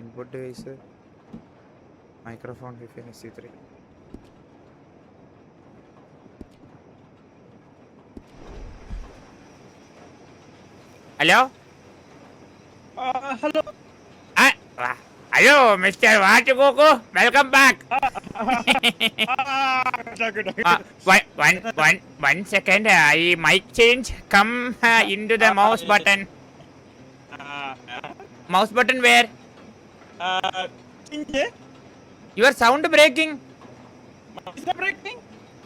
Input device microphone 15SC3. Hello hello hello mister വാറ്റുകോക്കു, welcome back. One second, I mic change. Come into the mouse button. Mouse button where? Your sound breaking. Is it breaking?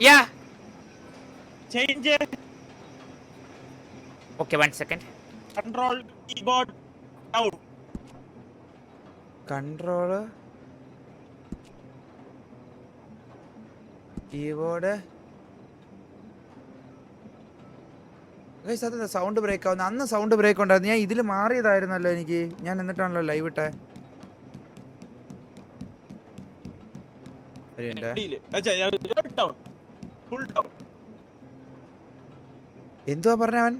Yeah. Change. Okay, 1 second. Control keyboard down. Control keyboard. അത് sound break ആവുന്ന അന്ന് sound break ഉണ്ടായിരുന്നു. ഞാൻ ഇതിൽ മാറിയതായിരുന്നല്ലോ എനിക്ക്. ഞാൻ എന്നിട്ടാണല്ലോ live ഇട്ടേ. എന്തുവാ പറഞ്ഞവൻ?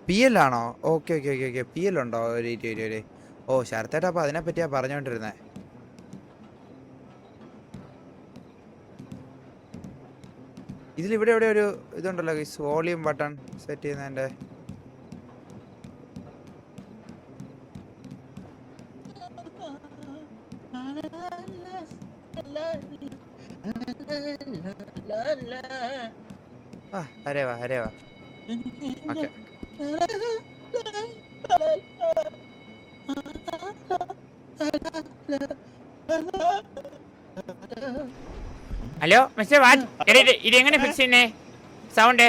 PL ആണോ? Okay okay okay okay. PL ഉണ്ടോ? ഓ ശരത്തേട്ടാ, അപ്പൊ അതിനെ പറ്റിയാ പറഞ്ഞോണ്ടിരുന്നേ. ഇതിലിവിടെ ഇവിടെ ഒരു ഇതുണ്ടല്ലോ, വോളിയം ബട്ടൺ സെറ്റ് ചെയ്യുന്നതിന്റെ. അരേവാ ഓക്കെ. ഹലോ മിസ്റ്റർ വാട്ട്, ഇത് എങ്ങനെ ഫിക്സ് ചെയ്യുന്നേ സൗണ്ട്?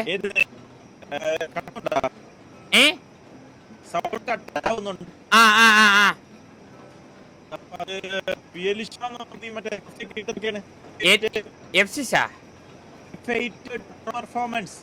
പെർഫോമൻസ്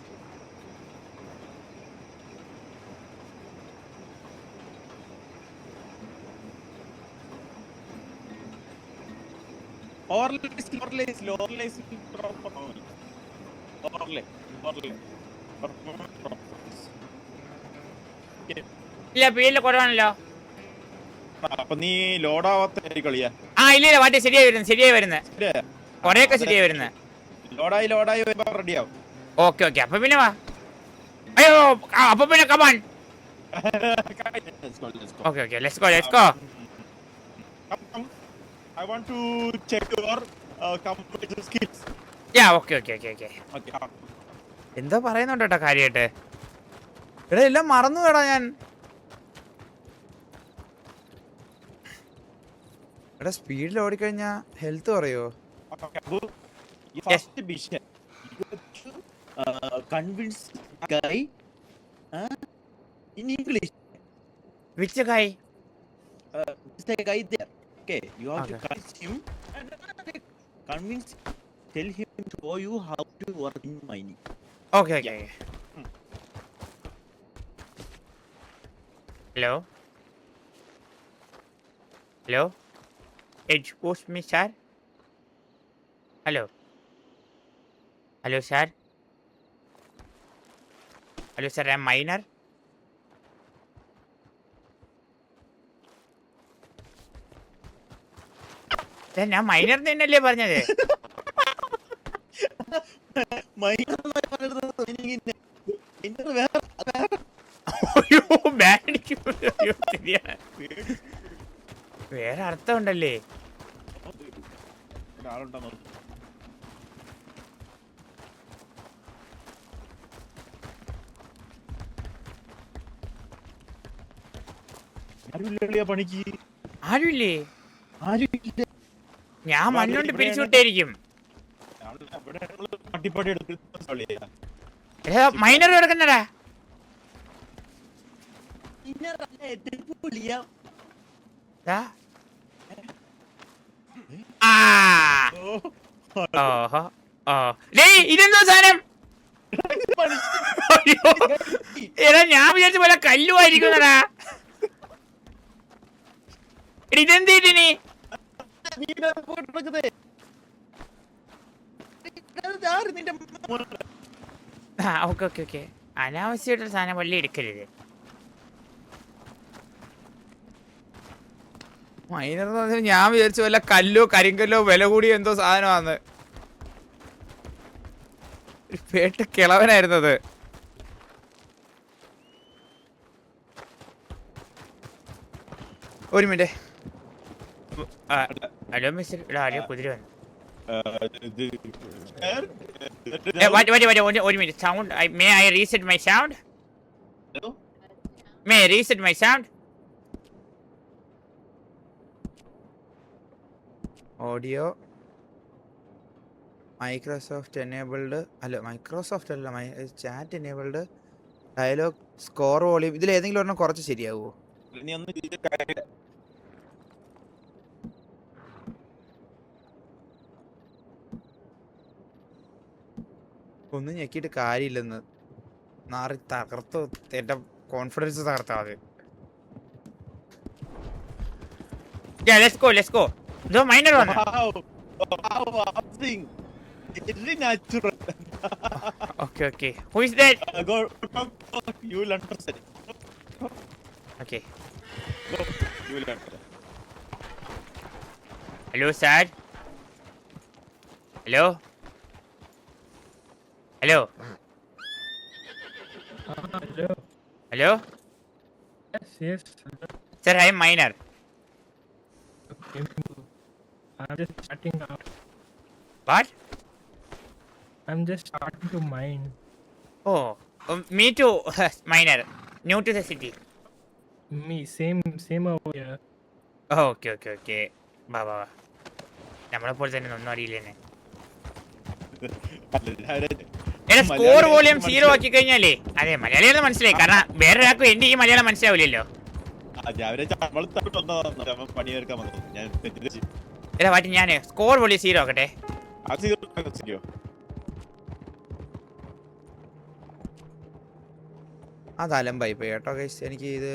ഇല്ല, PL കുറവാണല്ലോ. അപ്പൊ നീ ലോഡാവാത്ത കളിയാ? ഇല്ല വാട്ടെ, ശരിയായി വരുന്നത് കൊറേയൊക്കെ ശരിയായി വരുന്നത്. ലോഡായി റെഡിയാവും. ഓക്കെ ഓക്കെ, അപ്പൊ പിന്നെ വാ. അയ്യോ, അപ്പൊ പിന്നെ come on. Okay okay, let's go. I want to check your computer skills. Okay. എന്താ പറയുന്നുണ്ട് കേട്ടോ കാര്യമായിട്ട്. എടാ എല്ലാം മറന്നു കേടാ ഞാൻ. എടാ സ്പീഡിൽ ഓടിക്കഴിഞ്ഞാ ഹെൽത്ത് പറയോ? First mission, you have to convince guy in English. Which guy? This guy there. Okay, you have to convince him and tell him to show you how to work in mining. Okay. Hello? Excuse me, sir. Hello, sir. Hello, sir. I'm miner. ഞാൻ minor തന്നെയല്ലേ പറഞ്ഞത്? വേറെ അർത്ഥം ഉണ്ടല്ലേ? ആരുമില്ലേ? ഞാൻ മണ്ണുകൊണ്ട് പിരിച്ചുവിട്ടായിരിക്കും. Minor കിടക്കുന്നടാ. ഇതെന്തോ സാധനം? എടാ ഞാൻ വിചാരിച്ച പോലെ കല്ലുമായിരിക്കുന്നടാ. ഇതെന്തീട്ടിനി? ഓക്കെ. അനാവശ്യമായിട്ടുള്ള സാധനം വള്ളി എടുക്കരുത്. മൈനർ എന്ന് പറഞ്ഞാൽ ഞാൻ വിചാരിച്ചു വല്ല കല്ലോ കരിങ്കല്ലോ വില കൂടിയ എന്തോ സാധനമാന്ന്. ഒരു പേട്ട കിളവനായിരുന്നത്. ഒരു മിനിറ്റ്. ഹലോ മിസ്റ്റർ, ഇവിടെ ആരെയോ കുതിര വന്നു. ഒരു minute. Sound may I reset my sound? May I reset my sound? Audio Microsoft enabled അല്ല, മൈക്രോസോഫ്റ്റ് അല്ല, chat enabled, dialogue, score volume. ഇതിൽ ഏതെങ്കിലും ഒരെണ്ണം കുറച്ച് ശരിയാവുമോ? ഒന്നും ഞെക്കിയിട്ട് കാര്യമില്ലെന്ന്. നാറി തകർത്തു, എന്റെ കോൺഫിഡൻസ് തകർത്താ അത്. Let's go. ഇതോ മൈനർ വന്നു. Very natural. Okay. Who is that? Go. You will understand. Okay. Go. You will understand. Hello, sir. Hello. Hello. Hello. Yes. Sir, I am minor. Okay. I'm just starting out. What? I'm just starting to mine. Oh, me too. Minor. New to the city. Me, same over here. Oh, okay. വാ. നമ്മളെ പോലെ തന്നെ ഒന്നും അറിയില്ലേനെ. എടാ, score volume 0 ആക്കി കഴിഞ്ഞാലേ അതെ മലയാളികളെ മനസ്സിലായി. കാരണം വേറൊരാൾക്കും എന്റെ ഈ മലയാളം മനസ്സിലാവില്ലല്ലോ. എടാ വാറ്റി, ഞാൻ സ്കോർ വോളിയം 0 ആക്കട്ടെ. അത് അലമ്പായി പോയി കേട്ടോ ഗൈസ്. എനിക്ക് ഇത്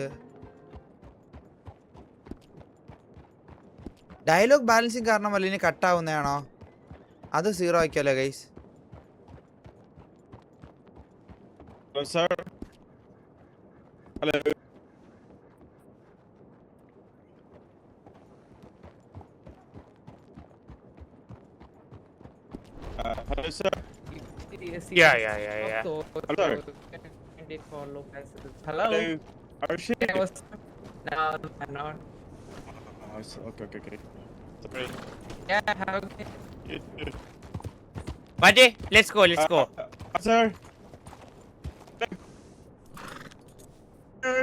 ഡയലോഗ് ബാലൻസിങ് കാരണം വല്ല ഇനി കട്ടാവുന്നതാണോ? അത് 0 ആക്കിയല്ലോ guys. Hello, sir. Hello. Hello, sir. Yeah. Hello. Hello. Arshit. No. Okay. Sorry. Yeah. വാറ്റി, let's go. Sir.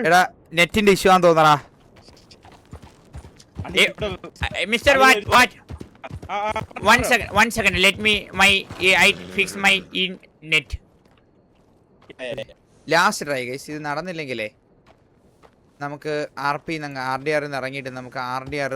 എടാ, നെറ്റിന്റെ ഇഷ്യൂ ആണെന്ന് തോന്നടാ. Mister what? One second. Let me I fix my net. Last try guys. ഇത് നടന്നില്ലെങ്കിലേ നമുക്ക് RDR ഇറങ്ങിയിട്ട് നമുക്ക് RDR